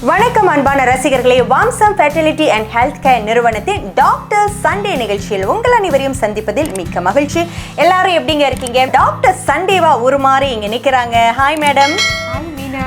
வணக்கம் அன்பான ரசிகர்களே, வாம்சம் ஃபெர்டிலிட்டி அண்ட் ஹெல்த் கேர் நிறுவனத்தின் டாக்டர் சண்டே நிகழ்ச்சியில் உங்கள் அனைவரையும் சந்திப்பதில் மிக்க மகிழ்ச்சி. எல்லாரும் எப்படிங்க இருக்கீங்க? டாக்டர் சண்டேவா ஒரு மாதிரி இங்க நிக்கிறாங்க. Hi madam.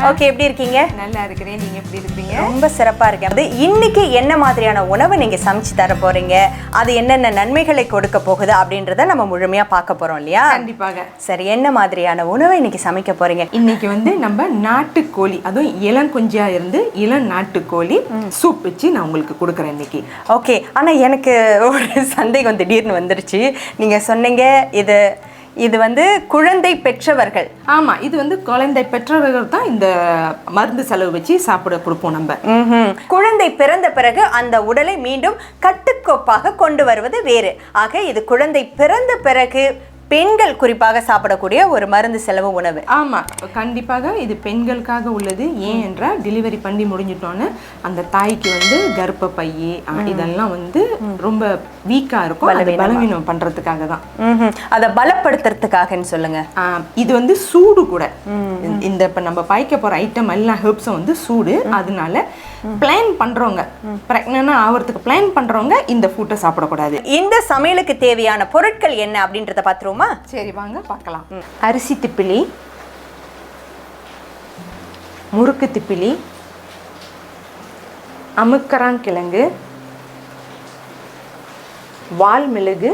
ஓகே, எப்படி இருக்கீங்க? நல்லா இருக்கிறேன். நீங்க எப்படி இருக்கீங்க? ரொம்ப சிறப்பா இருக்கேன். அது இன்னைக்கு என்ன மாதிரியான உணவு நீங்க சமைச்சு தர போறீங்க, அது என்னென்ன நன்மைகளை கொடுக்க போகுது அப்படின்றத நம்ம முழுமையா பார்க்க போறோம் இல்லையா? கண்டிப்பாக. சரி, என்ன மாதிரியான உணவை இன்னைக்கு சமைக்க போறீங்க? இன்னைக்கு நம்ம நாட்டுக்கோழி, அதுவும் இளங்குஞ்சியா இருந்து இளம் நாட்டுக்கோழி சூப் வச்சு நான் உங்களுக்கு கொடுக்குறேன் இன்னைக்கு. ஓகே, ஆனா எனக்கு ஒரு சந்தேகம் திடீர்னு வந்துருச்சு. நீங்க சொன்னீங்க இது குழந்தை பெற்றவர்கள். ஆமா, இது குழந்தை பெற்றவர்கள் தான் இந்த மருந்து செலவு வச்சு சாப்பிட கொடுப்போம் நம்ம. குழந்தை பிறந்த பிறகு அந்த உடலை மீண்டும் கட்டுக்கோப்பாக கொண்டு வருவது வேறு. ஆக இது குழந்தை பிறந்த பிறகு பெண்கள் குறிப்பாக சாப்பிடக்கூடிய ஒரு மருந்து செலவு உணவு. ஆமா, கண்டிப்பாக இது பெண்களுக்காக உள்ளது. ஏன் என்றால் டெலிவரி பண்ணி முடிஞ்சிட்டோன்னு அந்த தாய்க்கு கர்ப்பப்பை இதெல்லாம் ரொம்ப வீக்கா இருக்கும். அதை பலவீனம் பண்றதுக்காக தான், அதை பலப்படுத்துறதுக்காகன்னு சொல்லுங்க. இது சூடு கூட. இந்த இப்ப நம்ம பாய்க்க போற ஐட்டம் எல்லாம் ஹெர்ப்ஸும் சூடு. அதனால பிளான் பண்றவங்க, பிரெக்னன்ட் ஆகிறதுக்கு பிளான் பண்றவங்க இந்த ஃபுட்டை சாப்பிடக்கூடாது. இந்த சமையலுக்கு தேவையான பொருட்கள் என்ன அப்படின்றத பாத்துருவோமா? சரி, வாங்க பார்க்கலாம். அரிசி திப்பிலி, முறுக்கு திப்பிலி, அமுக்கராங் கிழங்கு, வால் மிளகு,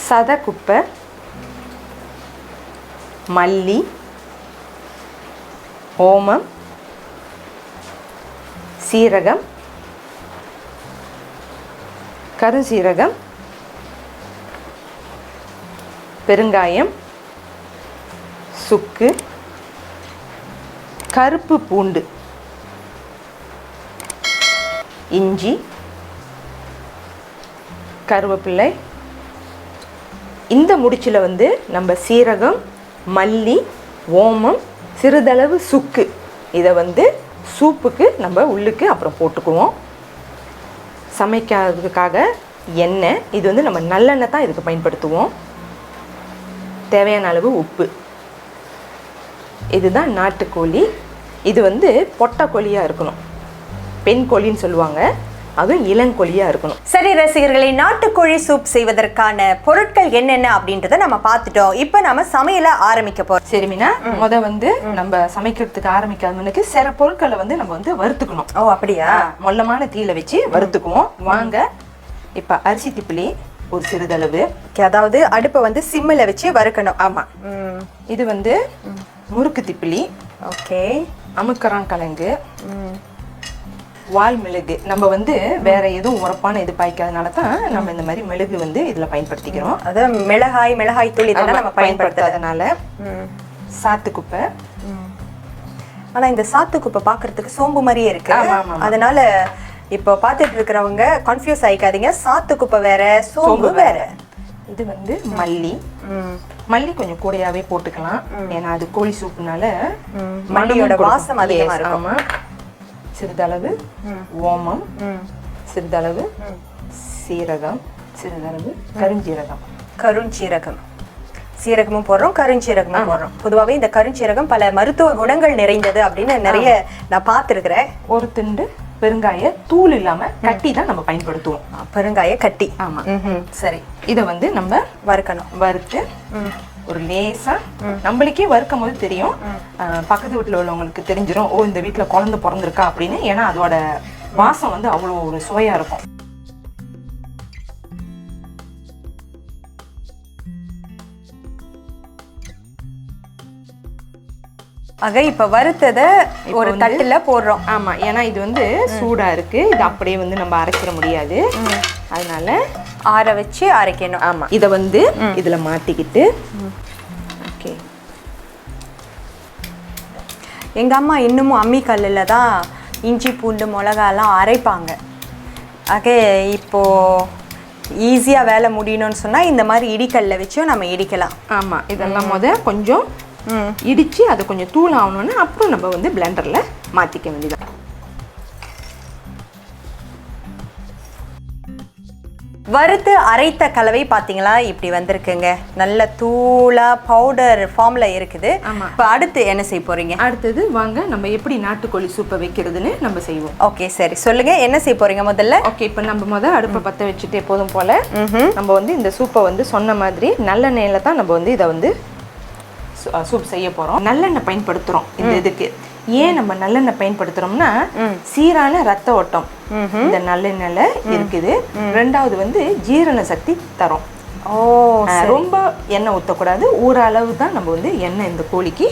சத குப்பை, மல்லி, ஓமம், சீரகம், கருஞ்சீரகம், பெருங்காயம், சுக்கு, கருப்பு பூண்டு, இஞ்சி, கருவேப்பிள்ளை. இந்த முடிச்சில் நம்ம சீரகம், மல்லி, ஓமம், சிறிதளவு சுக்கு இதை சூப்புக்கு நம்ம உள்ளுக்கு அப்புறம் போட்டுக்குவோம். சமைக்கிறதுக்காக எண்ணெய், இது நம்ம நல்லெண்ணெய் தான் இதுக்கு பயன்படுத்துவோம். தேவையான அளவு உப்பு. இதுதான் நாட்டுக்கோழி. இது பொட்டை கோழியாக இருக்கணும், பெண் கோழின்னு சொல்லுவாங்க. அதுவும் இளங்கோழியாக இருக்கணும். சரி ரசிகர்களை, நாட்டுக்கோழி சூப் செய்வதற்கான பொருட்கள் என்னென்ன அப்படின்றத நம்ம பார்த்துட்டோம். இப்போ நம்ம சமையலை ஆரம்பிக்க போறோம். சரி மீனா, நம்ம சமைக்கிறதுக்கு ஆரம்பிக்காதவனுக்கு சில பொருட்களை நம்ம வறுத்துக்கணும். ஓ அப்படியா? மொல்லமான தீயில வச்சு வறுத்துக்குவோம். வாங்க. இப்ப அரிசி திப்பிலி ஒரு சிறிதளவு, அதாவது அடுப்பை சிம்மில் வச்சு வறுக்கணும். ஆமா. இது முறுக்கு திப்பிலி. ஓகே. அமுக்கராங் கிழங்கு, வால் மிளகு. நம்ம வேற எதுவும் உரப்பான இது பாய்க்காதனால தான் நம்ம இந்த மாதிரி மிளகு இதுல பயன்படுத்திக்கிறோம். அதாவது மிளகாய் தூள் இதெல்லாம் நம்ம பயன்படுத்தாதனால. சாத்து குப்பை. ஆனா இந்த சாத்து குப்பை பாக்குறதுக்கு சோம்பு மாதிரியே இருக்கு. அதனால இப்போ பார்த்துட்டு இருக்கிறவங்க கன்ஃபியூஸ் ஆயிக்காதீங்க. சாத்து குப்பை வேற, சோம்பு வேற. இது மல்லி. மல்லி கொஞ்சம் கூடையாவே போட்டுக்கலாம், ஏன்னா அது கோழி சூப்புனால மல்லியோட வாசம் அதிகமா இருக்கும். சிறிதளவு ஓமம், சிறிதளவு சீரகம், சிறிதளவு கருஞ்சீரகம். சீரகமும் போடுறோம், கருஞ்சீரகமும் போடுறோம். பொதுவாகவே இந்த கருஞ்சீரகம் பல மருத்துவ குணங்கள் நிறைந்தது அப்படின்னு நிறைய நான் பார்த்துருக்கிறேன். ஒரு துண்டு பெருங்காய தூள் இல்லாம கட்டி தான் நம்ம பயன்படுத்துவோம். பெருங்காய கட்டி. ஆமா. சரி, இதை நம்ம வறுக்கணும். வறுத்து ஒரு லேசா, நம்மளுக்கே வறுக்கும் போது தெரியும், பக்கத்து வீட்டுல உள்ளவங்களுக்கு தெரிஞ்சிடும், ஓ இந்த வீட்டுல குழந்தை பிறந்திருக்கா அப்படின்னு. ஏன்னா அதோட வாசம் அவ்வளோ ஒரு சுவையா இருக்கும். ஆக இப்ப வறுத்ததை ஒரு தட்டுல போடுறோம். ஆமா, ஏன்னா இது சூடா இருக்கு. இது அப்படியே நம்ம அரைச்சிட முடியாது, அதனால ஆற வச்சு அரைக்கணும். ஆமா, இதை இதுல மாட்டிக்கிட்டு. ஓகே. எங்க அம்மா இன்னமும் அம்மி கல்லுல தான் இஞ்சி பூண்டு மிளகாலாம் அரைப்பாங்க. ஆக இப்போ ஈஸியா வேலை முடியணும்னு சொன்னா இந்த மாதிரி இடிக்கல்ல வச்சும் நம்ம இடிக்கலாம். ஆமா, இதெல்லாம் கொஞ்சம் இடிச்சு அதை கொஞ்சம் தூள் ஆகணும்னு அப்புறம் நம்ம பிளெண்டர்ல மாத்திக்க வேண்டியது. வறுத்து அரைத்த கலவை பாத்தீங்களா இப்படி வந்திருக்குங்க. நல்ல தூளா பவுடர் ஃபார்ம்ல இருக்குது. இப்போ அடுத்து என்ன செய்ய போறீங்க? அடுத்தது வாங்க நம்ம எப்படி நாட்டுக்கோழி சூப்பை வைக்கிறதுன்னு நம்ம செய்வோம். ஓகே சரி சொல்லுங்க, என்ன செய்ய போறீங்க முதல்ல? ஓகே, இப்போ நம்ம அடுப்பை பற்ற வச்சுட்டு எப்போதும் போல நம்ம வந்து இந்த சூப்பை வந்து சொன்ன மாதிரி நல்லெண்ணெயில தான் நம்ம வந்து இதை வந்து சூப் செய்ய போறோம். நல்லெண்ணெய் பயன்படுத்துறோம் இந்த இதுக்கு. ஏன் நம்ம நல்லெண்ணெய் பயன்படுத்துறோம்னா சீரான ரத்த ஓட்டம் இந்த நல்லெண்ணெயில இருக்குது. ரெண்டாவது வந்து ஜீரண சக்தி தரும். ரொம்ப எண்ணெய் ஊற்றக்கூடாது, ஓரளவு தான் நம்ம வந்து எண்ணெய் இந்த கோழிக்கு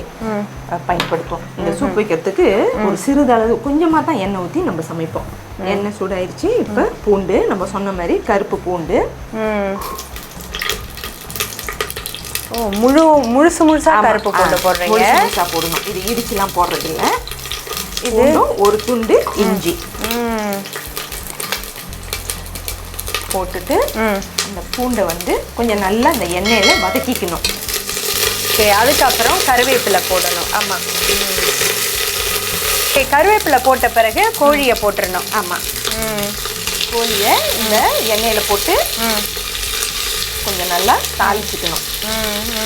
பயன்படுத்துவோம். இந்த சூப் வைக்கிறதுக்கு ஒரு சிறிதளவு கொஞ்சமாக தான் எண்ணெய் ஊற்றி நம்ம சமைப்போம். எண்ணெய் சூடாயிருச்சு. இப்போ பூண்டு நம்ம சொன்ன மாதிரி கருப்பு பூண்டு முழுசா கருப்பு பூண்டு போடுறீங்க. முழுசா போடணும், இது இடிச்சுலாம் போடுறது இல்லை. இது ஒரு துண்டு இஞ்சி போட்டுட்டு அந்த பூண்டை வந்து கொஞ்சம் நல்லா அந்த எண்ணெயில வதக்கிக்கணும். சரி, அதுக்கப்புறம் கருவேப்பிலை போடணும். ஆமா, கருவேப்பிலை போட்ட பிறகு கோழியை போட்டுடணும். ஆமா, கோழியை இந்த எண்ணெயில போட்டு கொஞ்சம் நல்லா தாளிச்சுக்கணும்.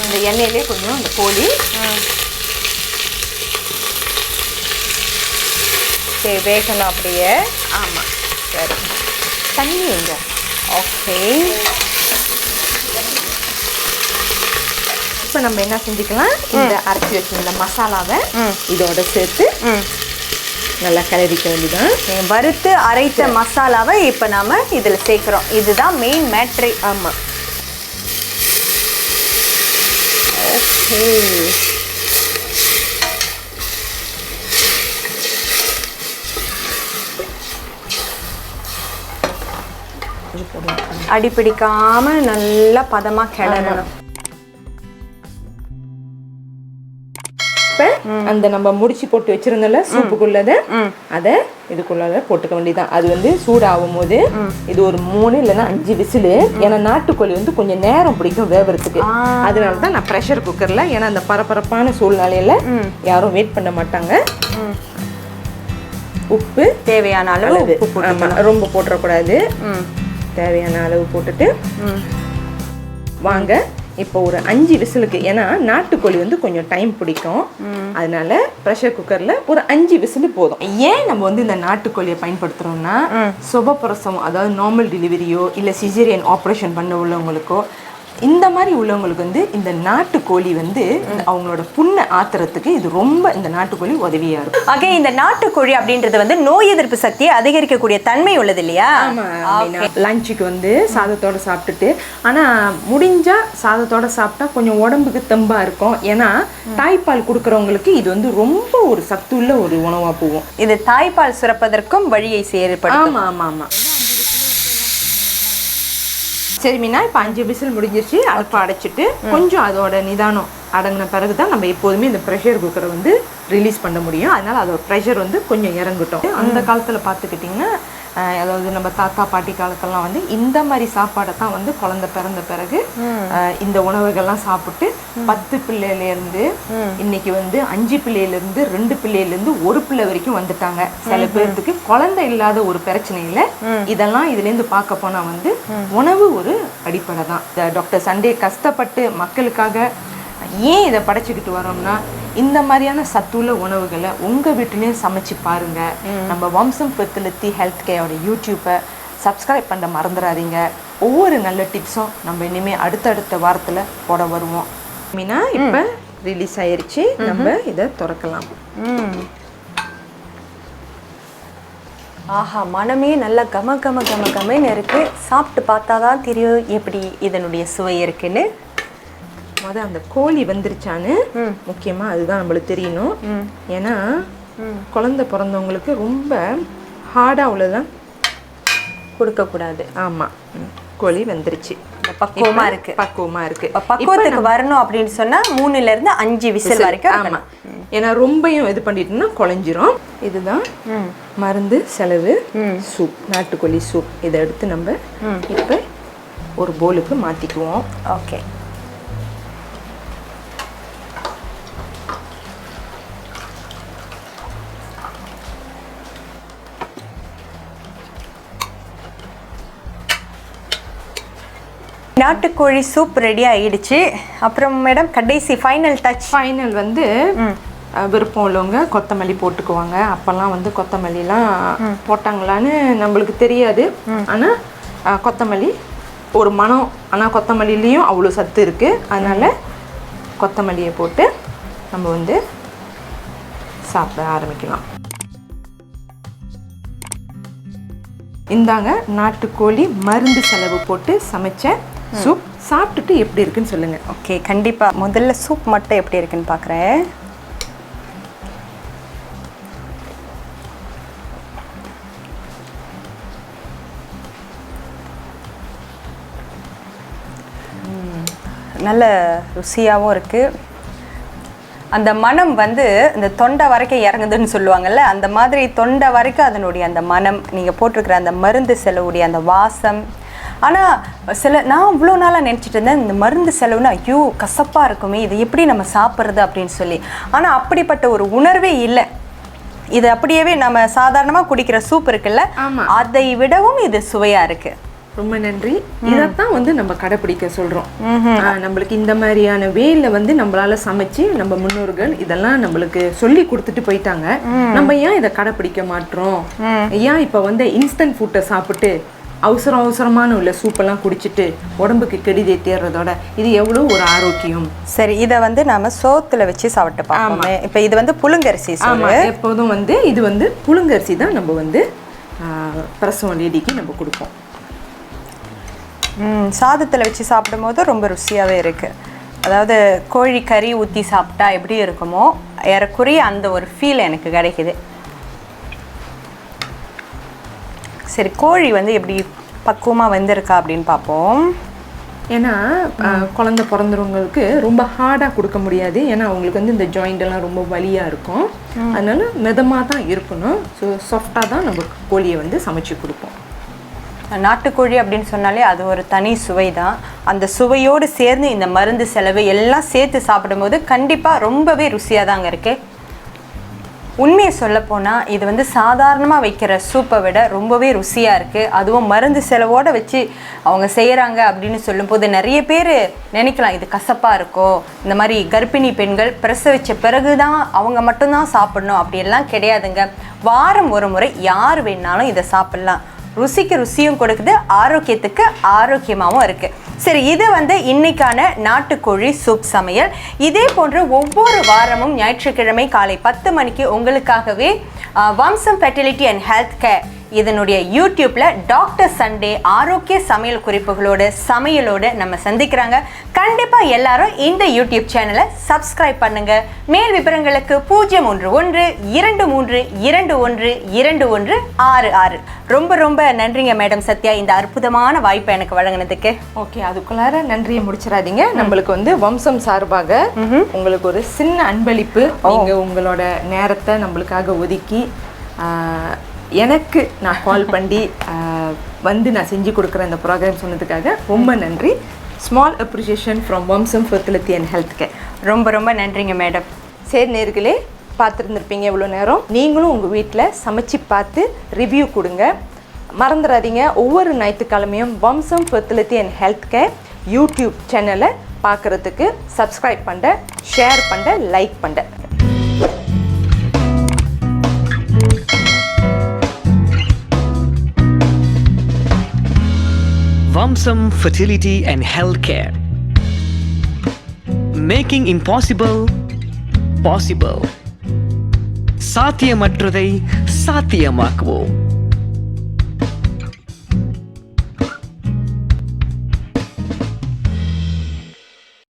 இந்த எண்ணெயிலே கொஞ்சம் இந்த கோழி சரி வேகணும் அப்படியே. ஆமாம், சரி, தண்ணி வைங்க. ஓகே, இப்போ நம்ம என்ன செஞ்சுக்கலாம், இந்த அரைச்சி வச்சிருந்த மசாலாவை இதோட சேர்த்து நல்லா கிளறிக்க வேண்டியதான். வறுத்து அரைத்த மசாலாவை இப்போ நாம இதில் சேர்க்குறோம். இதுதான் மெயின் மேட்ரு. ஆமாம், ஓகே. அடிப்பிடிக்காம நல்லா பதமா கிளறணும். அந்த நம்ம முடிச்சு போட்டு வச்சிருந்தோம்ல சூப்புக்குள்ளத அதை இதுக்குள்ள போட்டுக்க வேண்டியதான். அது வந்து சூடாகும் போது இது ஒரு 3 இல்லைன்னா 5 விசிலு. ஏன்னா நாட்டுக்கோழி வந்து கொஞ்சம் நேரம் பிடிக்கும் வேவறதுக்கு. அதனாலதான் நான் ப்ரெஷர் குக்கர்ல, ஏன்னா அந்த பரபரப்பான சூழ்நிலையில யாரும் வெயிட் பண்ண மாட்டாங்க. உப்பு தேவையான அளவு உப்பு போட்டு, ரொம்ப போட்டுறக்கூடாது. தேவையான அளவு போட்டுட்டு வாங்க இப்போ ஒரு 5 விசிலுக்கு, ஏன்னா நாட்டுக்கோழி வந்து கொஞ்சம் டைம் பிடிக்கும், அதனால ப்ரெஷர் குக்கர்ல ஒரு 5 விசிலு போதும். ஏன் நம்ம வந்து இந்த நாட்டுக்கோழியை பயன்படுத்துறோம்னா சுபப்பிரசவம், அதாவது நார்மல் டெலிவரியோ இல்லை சிசேரியன் ஆப்ரேஷன் பண்ண உள்ளவங்களுக்கோ இந்த மாதிரி உள்ளவங்களுக்கு வந்து இந்த நாட்டுக்கோழி வந்து அவங்களோட புண்ணை ஆத்துறதுக்கு இது ரொம்ப இந்த நாட்டுக்கோழி உதவியா இருக்கும். ஆக இந்த நாட்டுக்கோழி அப்படின்றது வந்து நோய் எதிர்ப்பு சக்தியை அதிகரிக்கக்கூடிய தன்மை உள்ளது இல்லையா? லஞ்சுக்கு வந்து சாதத்தோட சாப்பிட்டுட்டு, ஆனா முடிஞ்சா சாதத்தோட சாப்பிட்டா கொஞ்சம் உடம்புக்கு தெம்பா இருக்கும். ஏன்னா தாய்ப்பால் கொடுக்கறவங்களுக்கு இது வந்து ரொம்ப ஒரு சத்துள்ள ஒரு உணவா போகும். இது தாய்ப்பால் சுரப்பதற்கும் வழியை செயல்படும். ஆமா ஆமா ஆமா. சரி மீனா, இப்போ 5 விசில் முடிஞ்சிருச்சு. அடுப்பை அடைச்சிட்டு கொஞ்சம் அதோட நிதானம் அடங்கின பிறகு தான் நம்ம எப்போதுமே இந்த ப்ரெஷர் குக்கரை வந்து ரிலீஸ் பண்ண முடியும். அதனால அதோட ப்ரெஷர் வந்து கொஞ்சம் இறங்கட்டும். அந்த காலத்தில் பார்த்துக்கிட்டிங்கன்னா, அதாவது நம்ம தாத்தா பாட்டி காலத்தெல்லாம் வந்து இந்த மாதிரி சாப்பாடை தான் வந்து குழந்தை பிறந்த பிறகு இந்த உணவுகள்லாம் சாப்பிட்டு 10 பிள்ளையிலேருந்து இன்னைக்கு வந்து 5 பிள்ளையிலேருந்து 2 பிள்ளையிலேருந்து 1 பிள்ளை வரைக்கும் வந்துட்டாங்க. சில பேருக்கு குழந்தை இல்லாத ஒரு பிரச்சனை இல்லை. இதெல்லாம் இதுலேருந்து பார்க்க போனால் வந்து உணவு ஒரு அடிப்படை தான். டாக்டர் சண்டே கஷ்டப்பட்டு மக்களுக்காக ஏன் இதை படைச்சிக்கிட்டு வரோம்னா, இந்த மாதிரியான சத்துள்ள உணவுகளை உங்கள் வீட்டிலையும் சமைச்சு பாருங்கள். நம்ம வம்சம் ஃபெர்டிலிட்டி ஹெல்த் கேரோட யூடியூப்பை சப்ஸ்கிரைப் பண்ண மறந்துடாதீங்க. ஒவ்வொரு நல்ல டிப்ஸும் நம்ம இனிமேல் அடுத்தடுத்த வாரத்தில் போட வருவோம். மீனா இப்போ ரிலீஸ் ஆயிருச்சு, நம்ம இதை திறக்கலாம். ஆஹா, மனமே நல்லா கம கம கம கமன்னு இருக்கு. சாப்பிட்டு பார்த்தா தான் தெரியும் எப்படி இதனுடைய சுவை இருக்குன்னு. அந்த கோழி வந்துருச்சான்னு முக்கியமா அதுதான் நம்மளுக்கு தெரியணும். ஏன்னா குழந்தை பிறந்தவங்களுக்கு ரொம்ப ஹார்டா உள்ளதான் கொடுக்க கூடாது. ஆமா, கோழி வந்துருச்சு, பக்குவமா இருக்கு. பக்குவத்துக்கு வரணும் அப்படின்னு சொன்னா 3ல இருந்து 5 விசில் வரைக்கும். ஆமா, ஏன்னா ரொம்பயும் இது பண்ணிட்டோம்னா குழஞ்சிரும். இதுதான் மருந்து செலவு சூப், நாட்டுக்கோழி சூப். இதை எடுத்து நம்ம இப்ப ஒரு போலுக்கு மாத்திக்குவோம். ஓகே, நாட்டுக்கோழி சூப் ரெடி ஆயிடுச்சு. அப்புறம் மேடம் கடைசி ஃபைனல் வந்து விருப்பம் உள்ளவங்க கொத்தமல்லி போட்டுக்குவாங்க. அப்போல்லாம் வந்து கொத்தமல்லிலாம் போட்டாங்களான்னு நம்மளுக்கு தெரியாது. ஆனால் கொத்தமல்லி ஒரு மனம், ஆனால் கொத்தமல்லிலையும் அவ்வளோ சத்து இருக்குது. அதனால் கொத்தமல்லியை போட்டு நம்ம வந்து சாப்பிட ஆரம்பிக்கலாம். இந்தாங்க நாட்டுக்கோழி மருந்து செலவு போட்டு சமைச்ச சூப். சாப்பிட்டுட்டு எப்படி இருக்குன்னு சொல்லுங்கள். ஓகே, கண்டிப்பாக. முதல்ல சூப் மட்டும் எப்படி இருக்குன்னு பார்க்குறேன். நல்ல ருசியாகவும் இருக்குது. அந்த மனம் வந்து இந்த தொண்டை வரைக்கும் இறங்குதுன்னு சொல்லுவாங்கள்ல, அந்த மாதிரி தொண்டை வரைக்கும் அதனுடைய அந்த மனம், நீங்கள் போட்டிருக்கிற அந்த மருந்து செலவுடைய அந்த வாசம். ஆனால் நான் இவ்வளோ நாளாக நினச்சிட்டு இருந்தேன் இந்த மருந்து செலவுன்னு ஐயோ கசப்பாக இருக்குமே, இது எப்படி நம்ம சாப்பிட்றது அப்படின்னு சொல்லி. ஆனால் அப்படிப்பட்ட ஒரு உணர்வே இல்லை. இது அப்படியே நம்ம சாதாரணமாக குடிக்கிற சூப் இருக்குல்ல, அதை விடவும் இது சுவையாக இருக்குது. ரொம்ப நன்றி. இதைத்தான் வந்து நம்ம கடைப்பிடிக்க சொல்றோம். நம்மளுக்கு இந்த மாதிரியான வேலை வந்து நம்மளால சமைச்சு நம்ம முன்னோர்கள் இதெல்லாம் நம்மளுக்கு சொல்லி கொடுத்துட்டு போயிட்டாங்க. நம்ம ஏன் இதை கடைப்பிடிக்க மாட்டோம்? ஏன் இப்ப வந்து இன்ஸ்டன்ட் ஃபுட்டை சாப்பிட்டு அவசரமான உள்ள சூப்பெல்லாம் குடிச்சிட்டு உடம்புக்கு கெடுதி தேர்றதோட இது எவ்வளோ ஒரு ஆரோக்கியம். சரி, இதை வந்து நாம சோத்துல வச்சு சாப்பிட்டு பார்ப்போமே. இப்போ இது வந்து புழுங்கரிசி. எப்போதும் வந்து இது வந்து புழுங்கரிசி தான் நம்ம வந்து பிரசவ லேடிக்கு நம்ம கொடுப்போம். சாதத்தில் வச்சு சாப்பிடும் போது ரொம்ப ருசியாகவே இருக்குது. அதாவது கோழி கறி ஊற்றி சாப்பிட்டா எப்படி இருக்குமோ ஏறக்குறைய அந்த ஒரு ஃபீல் எனக்கு கிடைக்குது. சரி, கோழி வந்து எப்படி பக்குவமாக வந்திருக்கா அப்படின்னு பார்ப்போம். ஏன்னா குழந்தை பிறந்தவங்களுக்கு ரொம்ப ஹார்டாக கொடுக்க முடியாது. ஏன்னா அவங்களுக்கு வந்து இந்த ஜாயிண்டெல்லாம் ரொம்ப வலியாக இருக்கும். அதனால மிதமாக தான் இருக்கணும். ஸோ சாஃப்டாக தான் நம்ம கோழியை வந்து சமைச்சு கொடுப்போம். நாட்டுக்கோழி அப்படின்னு சொன்னாலே அது ஒரு தனி சுவை தான். அந்த சுவையோடு சேர்ந்து இந்த மருந்து செலவு எல்லாம் சேர்த்து சாப்பிடும்போது கண்டிப்பாக ரொம்பவே ருசியாக தாங்க இருக்கு. உண்மையை சொல்லப்போனால் இது வந்து சாதாரணமாக வைக்கிற சூப்பை விட ரொம்பவே ருசியாக இருக்குது. அதுவும் மருந்து செலவோடு வச்சு அவங்க செய்கிறாங்க அப்படின்னு சொல்லும்போது நிறைய பேர் நினைக்கலாம் இது கசப்பாக இருக்கோ, இந்த மாதிரி கர்ப்பிணி பெண்கள் பிரசவித்த பிறகு தான் அவங்க மட்டும்தான் சாப்பிடணும் அப்படியெல்லாம் கிடையாதுங்க. வாரம் ஒரு முறை யார் வேணாலும் இதை சாப்பிட்லாம். ருசிக்கு ருசியும் கொடுக்குது, ஆரோக்கியத்துக்கு ஆரோக்கியமாகவும் இருக்குது. சரி, இது வந்து இன்னைக்கான நாட்டுக்கோழி சூப் சமையல். இதே போன்று ஒவ்வொரு வாரமும் ஞாயிற்றுக்கிழமை காலை 10 மணிக்கு உங்களுக்காகவே வம்சம் ஃபெர்டிலிட்டி அண்ட் ஹெல்த் கேர் இதனுடைய யூடியூப்ல டாக்டர் சண்டே ஆரோக்கிய சமையல் குறிப்புகளோட சமையலோட நம்ம சந்திக்கிறாங்க. கண்டிப்பா எல்லாரும் இந்த யூடியூப் சேனலை சப்ஸ்கிரைப் பண்ணுங்க. மேல் விவரங்களுக்கு 01123212166. ரொம்ப ரொம்ப நன்றிங்க மேடம் சத்யா, இந்த அற்புதமான வாய்ப்பை எனக்கு வழங்கினதுக்கு. ஓகே, அதுக்குள்ளார நன்றியை முடிச்சிடாதீங்க. நம்மளுக்கு வந்து வம்சம் சார்பாக உங்களுக்கு ஒரு சின்ன அன்பளிப்பு. நீங்க உங்களோட நேரத்தை நம்மளுக்காக ஒதுக்கி எனக்கு நான் கால் பண்ணி வந்து நான் செஞ்சு கொடுக்குற இந்த ப்ரோக்ராம் சொன்னதுக்காக ரொம்ப நன்றி. ஸ்மால் அப்ரிஷியேஷன் ஃப்ரம் வம்சம் ஃபெர்டிலிட்டி அண்ட் ஹெல்த் கேர். ரொம்ப ரொம்ப நன்றிங்க மேடம். சரி நேர்களே, பார்த்துருந்துருப்பீங்க இவ்வளோ நேரம். நீங்களும் உங்கள் வீட்டில் சமைச்சு பார்த்து ரிவ்யூ கொடுங்க. மறந்துடாதீங்க, ஒவ்வொரு ஞாயிற்றுக்கிழமையும் வம்சம் fertility and health care YouTube சேனலை பார்க்குறதுக்கு சப்ஸ்கிரைப் பண்ண, ஷேர் பண்ண, லைக் பண்ண. Vamsam Fertility and Healthcare, making impossible possible. சாத்தியமற்றதை சாத்தியமாக்குவோம்.